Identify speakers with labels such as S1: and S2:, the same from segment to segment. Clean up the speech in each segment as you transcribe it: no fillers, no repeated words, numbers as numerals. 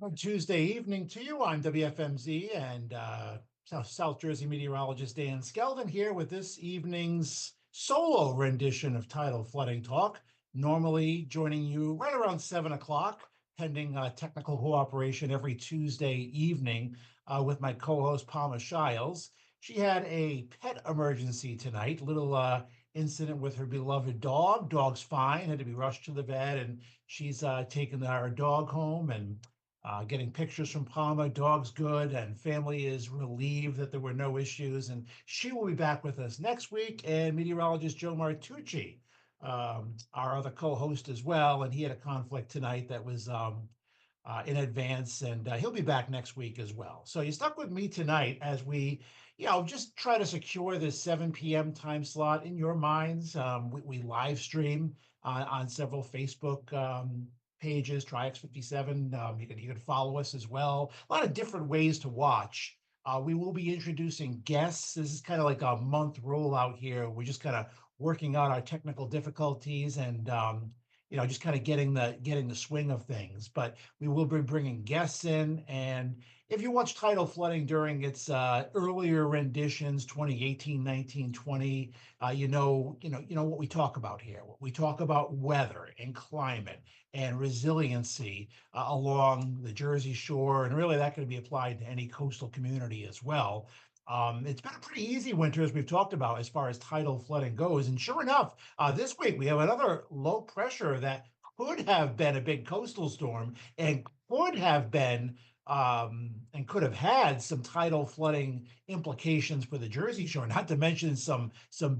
S1: Well, Tuesday evening to you. I'm WFMZ and South Jersey meteorologist Dan Skeldon here with this evening's solo rendition of Tidal Flooding Talk. Normally joining you right around 7 o'clock, pending technical cooperation every Tuesday evening with my co-host Palma Shiles. She had a pet emergency tonight, little incident with her beloved dog. Dog's fine, had to be rushed to the vet, and she's taken our dog home and getting pictures from Palma. Dog's good, and family is relieved that there were no issues. And she will be back with us next week. And meteorologist Joe Martucci, our other co-host as well, and he had a conflict tonight that was in advance, and he'll be back next week as well. So you stuck with me tonight as we, just try to secure this 7 p.m. time slot in your minds. We live stream on several Facebook pages, TriX57. You can follow us as well. A lot of different ways to watch. We will be introducing guests. This is kind of like a month rollout here. We're just kind of working out our technical difficulties and just kind of getting the swing of things. But we will be bringing guests in, and if you watch Tidal Flooding during its earlier renditions, 2018, 19, 20, you know what we talk about here. We talk about weather and climate and resiliency along the Jersey Shore, and really that could be applied to any coastal community as well. It's been a pretty easy winter, as we've talked about, as far as tidal flooding goes. And sure enough, this week we have another low pressure that could have been a big coastal storm and could have had some tidal flooding implications for the Jersey Shore, not to mention some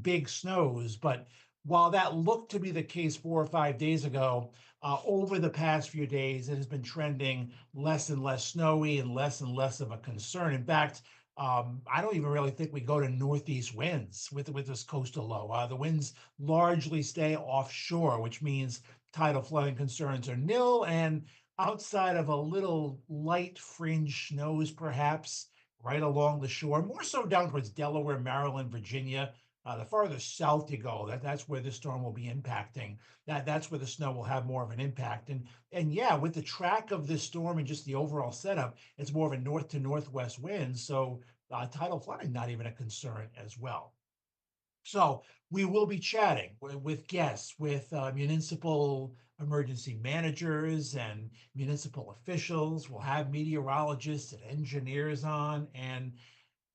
S1: big snows. But while that looked to be the case 4 or 5 days ago, over the past few days, it has been trending less and less snowy and less of a concern. In fact, I don't even really think we go to northeast winds with this coastal low. The winds largely stay offshore, which means tidal flooding concerns are nil. And outside of a little light fringe snows, perhaps right along the shore, more so down towards Delaware, Maryland, Virginia. The farther south you go, that's where the storm will be impacting. That's where the snow will have more of an impact. And yeah, with the track of this storm and just the overall setup, it's more of a north to northwest wind. So tidal flooding not even a concern as well. So we will be chatting with guests, with municipal emergency managers and municipal officials. We'll have meteorologists and engineers on, and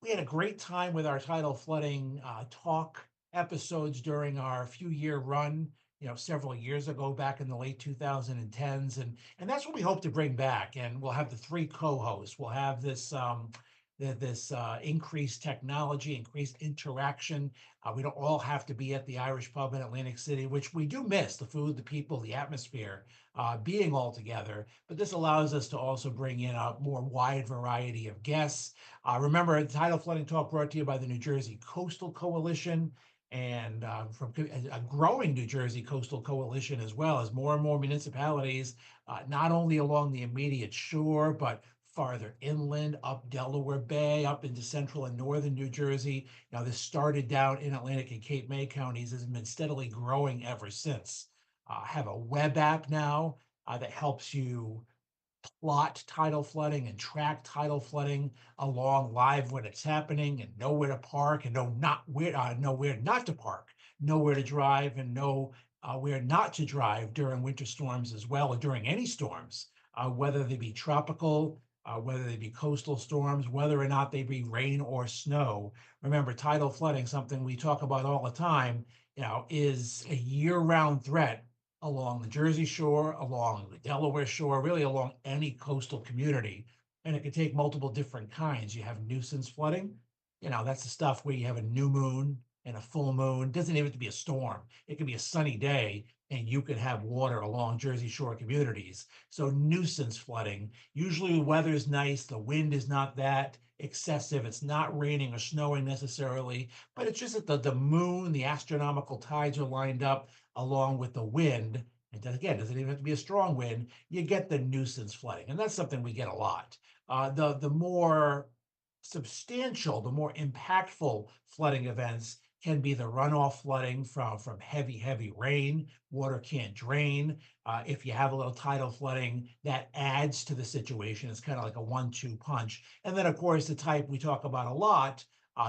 S1: we had a great time with our tidal flooding talk episodes during our few-year run, several years ago, back in the late 2010s, and that's what we hope to bring back. And we'll have the three co-hosts. We'll have this increased technology, increased interaction. We don't all have to be at the Irish pub in Atlantic City, which we do miss, the food, the people, the atmosphere, being all together. But this allows us to also bring in a more wide variety of guests. Remember, the Tidal Flooding Talk brought to you by the New Jersey Coastal Coalition, and from a growing New Jersey Coastal Coalition, as well as more and more municipalities, not only along the immediate shore, but farther inland, up Delaware Bay, up into central and northern New Jersey. Now, this started down in Atlantic and Cape May counties, has been steadily growing ever since. Have a web app now that helps you plot tidal flooding and track tidal flooding along live when it's happening, and know where to park, and know where not to park, know where to drive, and know where not to drive during winter storms as well, or during any storms, whether they be tropical, whether they be coastal storms, whether or not they be rain or snow. Remember, tidal flooding, something we talk about all the time, is a year-round threat along the Jersey Shore, along the Delaware Shore, really along any coastal community. And it can take multiple different kinds. You have nuisance flooding. That's the stuff where you have a new moon and a full moon. It doesn't even have to be a storm. It can be a sunny day, and you could have water along Jersey Shore communities. So nuisance flooding, usually the weather is nice, the wind is not that excessive, it's not raining or snowing necessarily, but it's just that the moon, the astronomical tides are lined up along with the wind. And again, doesn't even have to be a strong wind. You get the nuisance flooding, and that's something we get a lot. The more substantial, the more impactful flooding events can be the runoff flooding from heavy rain. Water can't drain. If you have a little tidal flooding, that adds to the situation. It's kind of like a 1-2 punch. And then, of course, the type we talk about a lot,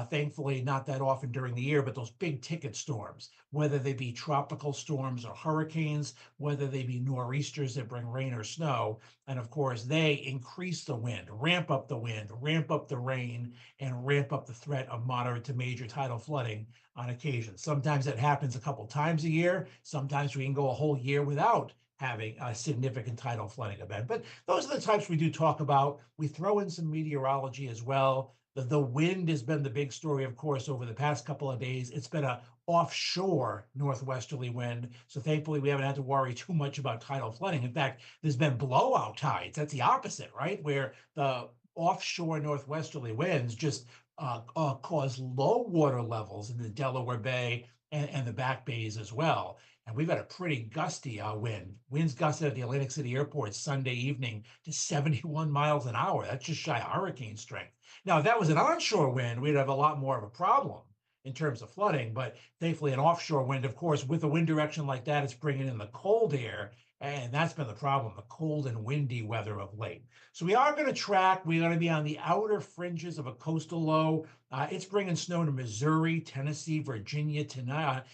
S1: thankfully not that often during the year, but those big ticket storms, whether they be tropical storms or hurricanes, whether they be nor'easters that bring rain or snow. And of course, they increase the wind, ramp up the rain, and ramp up the threat of moderate to major tidal flooding on occasion. Sometimes it happens a couple times a year. Sometimes we can go a whole year without having a significant tidal flooding event. But those are the types we do talk about. We throw in some meteorology as well. The wind has been the big story, of course, over the past couple of days. It's been a offshore northwesterly wind. So thankfully, we haven't had to worry too much about tidal flooding. In fact, there's been blowout tides. That's the opposite, right? Where the offshore northwesterly winds just cause low water levels in the Delaware Bay and the back bays as well. And we've had a pretty gusty wind. Winds gusted at the Atlantic City Airport Sunday evening to 71 miles an hour. That's just shy of hurricane strength. Now, if that was an onshore wind, we'd have a lot more of a problem in terms of flooding. But thankfully, an offshore wind, of course, with a wind direction like that, it's bringing in the cold air. And that's been the problem, the cold and windy weather of late. So we are going to track. We're going to be on the outer fringes of a coastal low. It's bringing snow to Missouri, Tennessee, Virginia tonight.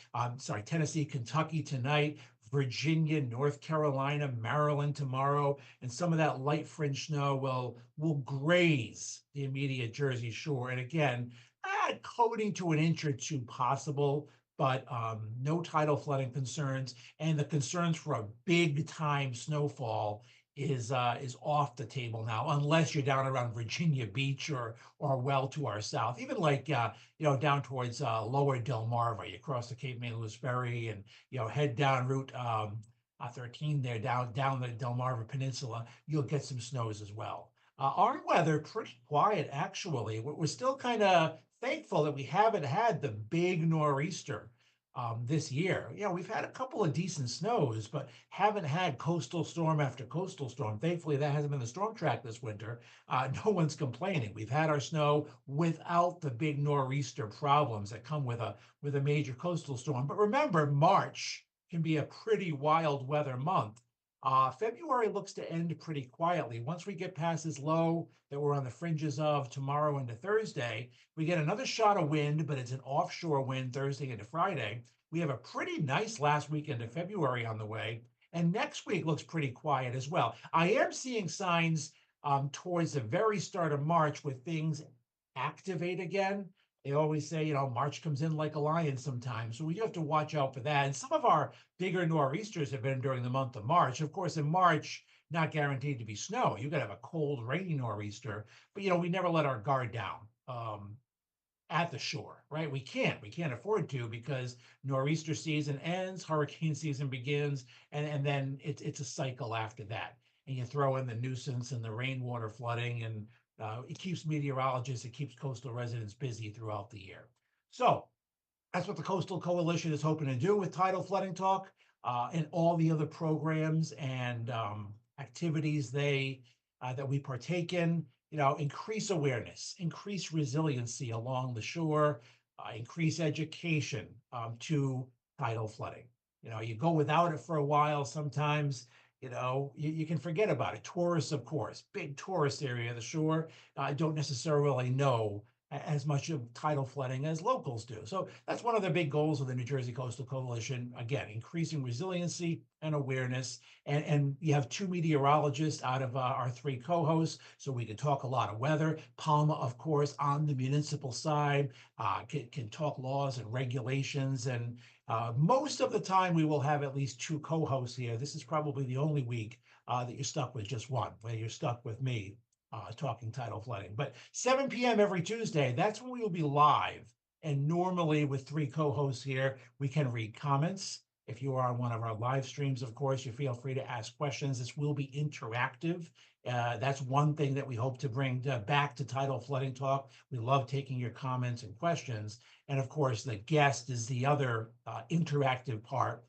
S1: Tennessee, Kentucky tonight. Virginia, North Carolina, Maryland tomorrow, and some of that light fringe snow will graze the immediate Jersey shore. And again, coating to an inch or two possible, but no tidal flooding concerns. And the concerns for a big time snowfall is off the table now, unless you're down around Virginia Beach or well to our south, even like down towards lower Delmarva. You cross the Cape May Lewis Ferry and head down Route 13 there down the Delmarva Peninsula. You'll get some snows as well. Our weather pretty quiet actually. We're still kind of thankful that we haven't had the big nor'easter this year. We've had a couple of decent snows, but haven't had coastal storm after coastal storm. Thankfully, that hasn't been the storm track this winter. No one's complaining. We've had our snow without the big nor'easter problems that come with a major coastal storm. But remember, March can be a pretty wild weather month. February looks to end pretty quietly. Once we get past this low that we're on the fringes of tomorrow into Thursday, we get another shot of wind, but it's an offshore wind Thursday into Friday. We have a pretty nice last weekend of February on the way, and next week looks pretty quiet as well. I am seeing signs towards the very start of March where things activate again. They always say, March comes in like a lion sometimes. So we do have to watch out for that. And some of our bigger nor'easters have been during the month of March. Of course, in March, not guaranteed to be snow. You could have a cold, rainy nor'easter, but we never let our guard down at the shore, right? We can't afford to, because nor'easter season ends, hurricane season begins, and then it's a cycle after that. And you throw in the nuisance and the rainwater flooding, and it keeps meteorologists, it keeps coastal residents busy throughout the year. So that's what the Coastal Coalition is hoping to do with Tidal Flooding Talk and all the other programs and activities that we partake in. Increase awareness, increase resiliency along the shore, increase education to tidal flooding. You go without it for a while sometimes. You can forget about it. Tourists, of course, big tourist area of the shore, don't necessarily know as much of tidal flooding as locals do. So that's one of the big goals of the New Jersey Coastal Coalition. Again, increasing resiliency and awareness. And you have two meteorologists out of our three co-hosts, so we can talk a lot of weather. Palma, of course, on the municipal side, can talk laws and regulations. And most of the time, we will have at least two co-hosts here. This is probably the only week that you're stuck with just one, where you're stuck with me talking tidal flooding. But 7 p.m. every Tuesday, that's when we will be live. And normally with three co-hosts here, we can read comments. If you are on one of our live streams, of course, you feel free to ask questions. This will be interactive. That's one thing that we hope to bring back to Tidal Flooding Talk. We love taking your comments and questions. And of course, the guest is the other interactive part.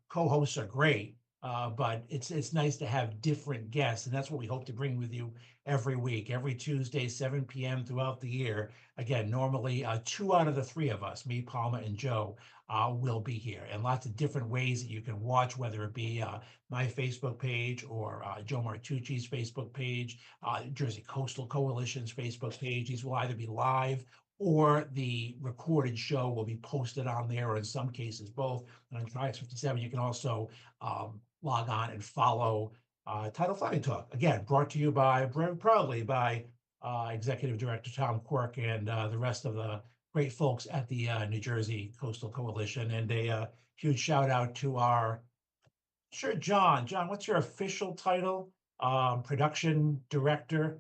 S1: Co-hosts are great, But it's nice to have different guests, and that's what we hope to bring with you every week, every Tuesday, 7 p.m. throughout the year. Again, normally two out of the three of us, me, Palma, and Joe, will be here, and lots of different ways that you can watch, whether it be my Facebook page or Joe Martucci's Facebook page, Jersey Coastal Coalition's Facebook page. These will either be live or the recorded show will be posted on there, or in some cases both. And on Triax 57, you can also log on and follow Tidal Flooding Talk. Again, brought to you by, very proudly by Executive Director Tom Quirk and the rest of the great folks at the New Jersey Coastal Coalition. And a huge shout out to our, sure, John. John, what's your official title? Production Director.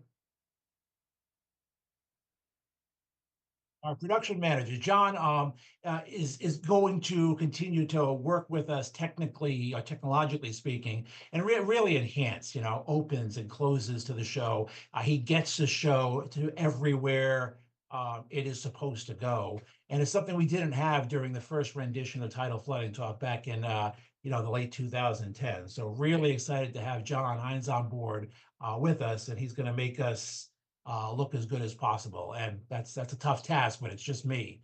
S1: Our production manager, John, is going to continue to work with us technically or technologically speaking, and really enhance, opens and closes to the show. He gets the show to everywhere it is supposed to go, and it's something we didn't have during the first rendition of Tidal Flooding Talk back in the late 2010. So really excited to have John Hines on board with us, and he's going to make us look as good as possible. And that's a tough task, but it's just me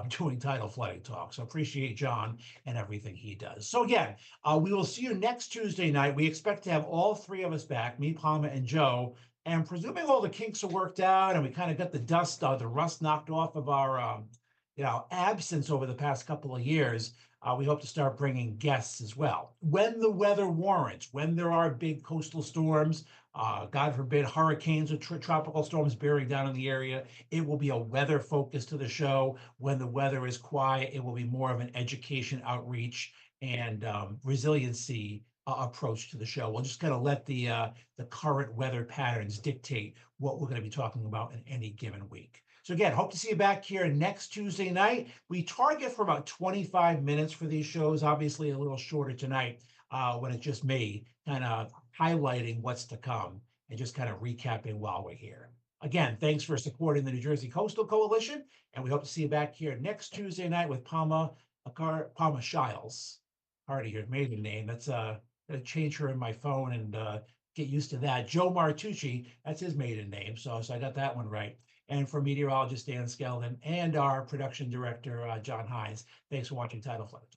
S1: doing Tidal Flooding Talk. So appreciate John and everything he does. So again, we will see you next Tuesday night. We expect to have all three of us back, me, Palma, and Joe. And presuming all the kinks are worked out and we kind of got the rust knocked off of our, absence over the past couple of years, we hope to start bringing guests as well. When the weather warrants, when there are big coastal storms, God forbid, hurricanes or tropical storms bearing down in the area, it will be a weather focus to the show. When the weather is quiet, it will be more of an education outreach and resiliency approach to the show. We'll just kind of let the current weather patterns dictate what we're going to be talking about in any given week. So again, hope to see you back here next Tuesday night. We target for about 25 minutes for these shows, obviously a little shorter tonight when it's just me kind of highlighting what's to come and just kind of recapping while we're here. Again, thanks for supporting the New Jersey Coastal Coalition, and we hope to see you back here next Tuesday night with Palma Shiles. Hard to hear maiden name. That's gonna change her in my phone and get used to that. Joe Martucci, that's his maiden name, so I got that one right. And for meteorologist Dan Skeldon and our production director John Hines, thanks for watching Tidal Flooding.